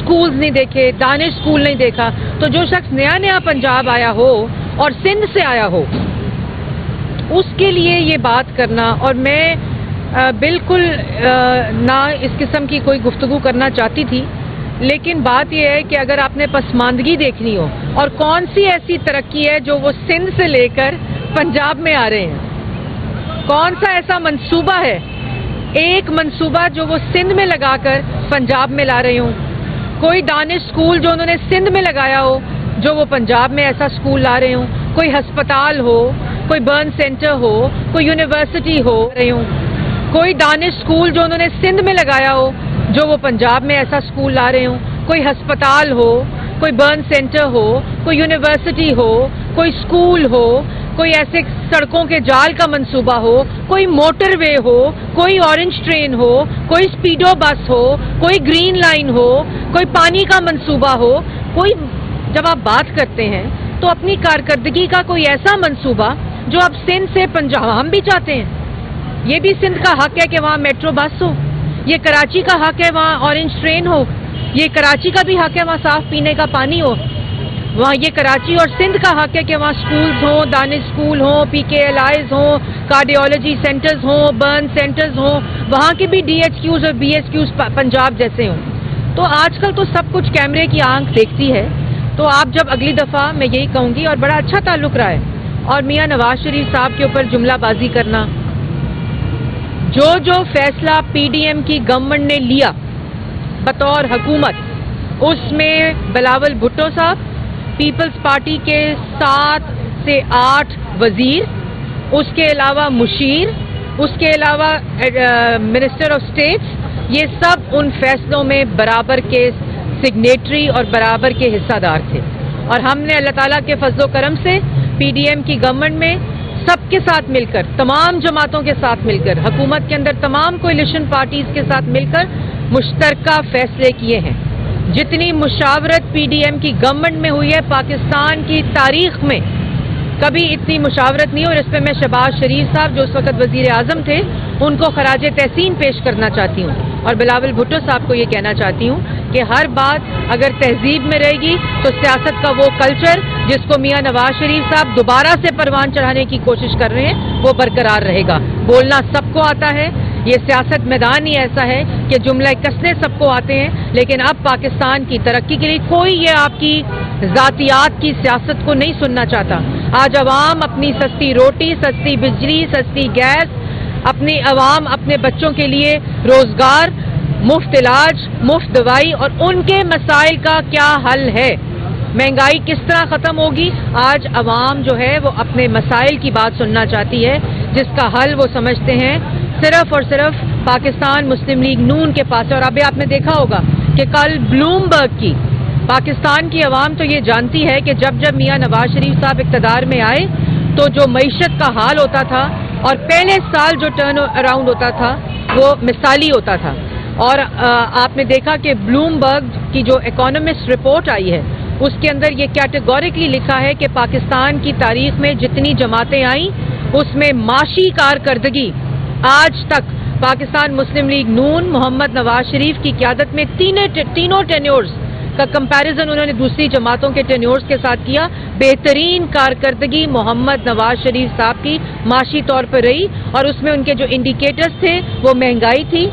Schools नहीं देखे, Danish school नहीं देखा, तो जो शख्स नया नया पंजाब आया हो और सिंध से आया हो उसके लिए ये बात करना, और मैं बिल्कुल ना इस किस्म की कोई गुफ्तगू करना चाहती थी, लेकिन बात यह है कि अगर आपने पसमानदगी देखनी हो और कौन सी ऐसी तरक्की है जो वो सिंध से लेकर पंजाब में आ रहे हैं, कौन सा ऐसा मंसूबा है, एक मंसूबा जो वो सिंध में लगाकर पंजाब में ला रहे हो, कोई दानिश स्कूल जो उन्होंने सिंध में लगाया हो जो वो पंजाब में ऐसा स्कूल ला रहे हो, कोई हस्पताल हो, कोई बर्न सेंटर हो, कोई यूनिवर्सिटी हो रहे हो, कोई दानिश स्कूल जो उन्होंने सिंध में लगाया हो जो वो पंजाब में ऐसा स्कूल ला रहे हो, कोई हस्पताल हो, कोई बर्न सेंटर हो, कोई यूनिवर्सिटी हो, कोई स्कूल हो, कोई ऐसे सड़कों के जाल का मंसूबा हो, कोई मोटरवे हो, कोई ऑरेंज ट्रेन हो, कोई स्पीडो बस हो, कोई ग्रीन लाइन हो, कोई पानी का मंसूबा हो, कोई, जब आप बात करते हैं तो अपनी कारकर्दगी का कोई ऐसा मंसूबा जो अब सिंध से पंजाब, हम भी चाहते हैं, ये भी सिंध का हक है कि वहाँ मेट्रो बस हो, ये कराची का हक है वहाँ ऑरेंज ट्रेन हो, ये कराची का भी हक है वहाँ साफ पीने का पानी हो, वहाँ ये कराची और सिंध का हक है कि वहाँ स्कूल्स हों, दानिश स्कूल हों, PKLIs हों, कार्डियोलॉजी सेंटर्स हों, बर्न सेंटर्स हों, वहाँ के भी DHQs और BSQs पंजाब जैसे हों। तो आजकल तो सब कुछ कैमरे की आंख देखती है, तो आप जब अगली दफ़ा, मैं यही कहूँगी, और बड़ा अच्छा ताल्लुक़ रहा है, और मियाँ नवाज शरीफ साहब के ऊपर जुमलाबाजी करना, जो फैसला PDM की गवर्नमेंट ने लिया बतौर हुकूमत, उसमें बिलावल भुट्टो साहब, पीपल्स पार्टी के 7 से 8 वजीर, उसके अलावा मुशीर, उसके अलावा मिनिस्टर ऑफ स्टेट्स, ये सब उन फैसलों में बराबर के सिग्नेटरी और बराबर के हिस्सादार थे। और हमने अल्लाह ताला के फजलो करम से PDM की गवर्नमेंट में सबके साथ मिलकर, तमाम जमातों के साथ मिलकर, हुकूमत के अंदर तमाम कोलिशन पार्टीज के साथ मिलकर मुश्तरका फैसले किए हैं। जितनी मुशावरत PDM की गवर्नमेंट में हुई है पाकिस्तान की तारीख में कभी इतनी मुशावरत नहीं, और इस पर मैं शहबाज शरीफ साहब जो उस वक्त वजीर आजम थे उनको खराज तहसीन पेश करना चाहती हूँ, और बिलावल भुट्टो साहब को ये कहना चाहती हूँ कि हर बात अगर तहजीब में रहेगी तो सियासत का वो कल्चर जिसको मियाँ नवाज शरीफ साहब दोबारा से परवान चढ़ाने की कोशिश कर रहे हैं वो बरकरार रहेगा। बोलना सबको आता है, ये सियासत मैदान ही ऐसा है कि जुमले कसने सबको आते हैं, लेकिन अब पाकिस्तान की तरक्की के लिए कोई ये आपकी ज़ातियात की सियासत को नहीं सुनना चाहता। आज अवाम अपनी सस्ती रोटी, सस्ती बिजली, सस्ती गैस, अपनी अवाम अपने बच्चों के लिए रोजगार, मुफ्त इलाज, मुफ्त दवाई, और उनके मसाइल का क्या हल है, महंगाई किस तरह ख़त्म होगी, आज अवाम जो है वो अपने मसाइल की बात सुनना चाहती है, जिसका हल वो समझते हैं सिर्फ और सिर्फ पाकिस्तान मुस्लिम लीग नून के पास है। और अभी आपने देखा होगा कि कल ब्लूमबर्ग की, पाकिस्तान की अवाम तो ये जानती है कि जब जब मियाँ नवाज शरीफ साहब इक़्तिदार में आए तो जो मईशत का हाल होता था और पहले साल जो टर्न अराउंड होता था वो मिसाली होता था। और आपने देखा कि ब्लूमबर्ग की जो इकोनॉमिस्ट रिपोर्ट आई है उसके अंदर ये कैटेगोरिकली लिखा है कि पाकिस्तान की तारीख में जितनी जमातें आई उसमें माशी कारकर्दगी आज तक पाकिस्तान मुस्लिम लीग नून मोहम्मद नवाज शरीफ की क़यादत में तीनों टेन्योर्स का कंपैरिजन उन्होंने दूसरी जमातों के टेन्योर्स के साथ किया। बेहतरीन कारकर्दगी मोहम्मद नवाज शरीफ साहब की माशी तौर पर रही, और उसमें उनके जो इंडिकेटर्स थे वो महंगाई थी,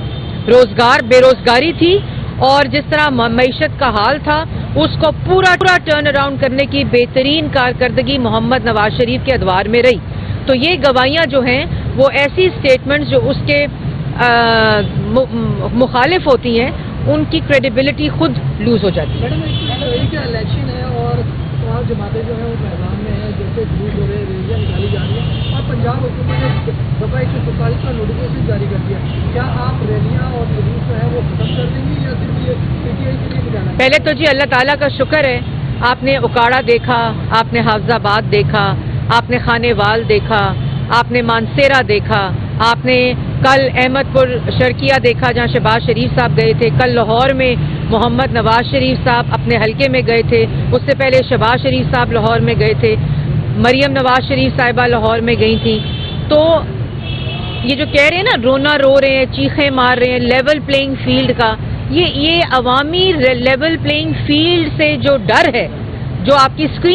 रोजगार, बेरोजगारी थी, और जिस तरह मईशत का हाल था उसको पूरा टर्न अराउंड करने की बेहतरीन कारकर्दगी मोहम्मद नवाज शरीफ के अदवार में रही। तो ये गवाहियाँ जो हैं वो ऐसी स्टेटमेंट्स जो उसके मुखालिफ होती हैं उनकी क्रेडिबिलिटी खुद लूज हो जाती है। इलेक्शन है और तमाम जमातें जो है वो मैदान में है, जैसे जुलूस हो रहे हैं, रैलियाँ निकाली जा रही हैं, और पंजाब हुकूमत ने दफ़ा 147 का नोटिफिकेशन जारी कर दिया। क्या आप रैलियाँ और जुलूस जो है वो खत्म कर देंगी या सिर्फ ये PTI के लिए जाना? पहले तो जी अल्लाह ताला का शुक्र है, आपने उकाड़ा देखा, आपने हाफजाबाद देखा, आपने खानेवाल देखा, आपने मानसेरा देखा, आपने कल अहमदपुर शर्किया देखा जहां शहबाज शरीफ साहब गए थे, कल लाहौर में मोहम्मद नवाज शरीफ साहब अपने हलके में गए थे, उससे पहले शहबाज शरीफ साहब लाहौर में गए थे, मरियम नवाज शरीफ साहिबा लाहौर में गई थी। तो ये जो कह रहे हैं ना रोना रो रहे हैं, चीखें मार रहे हैं, लेवल प्लेइंग फील्ड का, یہ عوامی لیول پلینگ فیلڈ سے جو ڈر ہے جو آپ کی اسکرین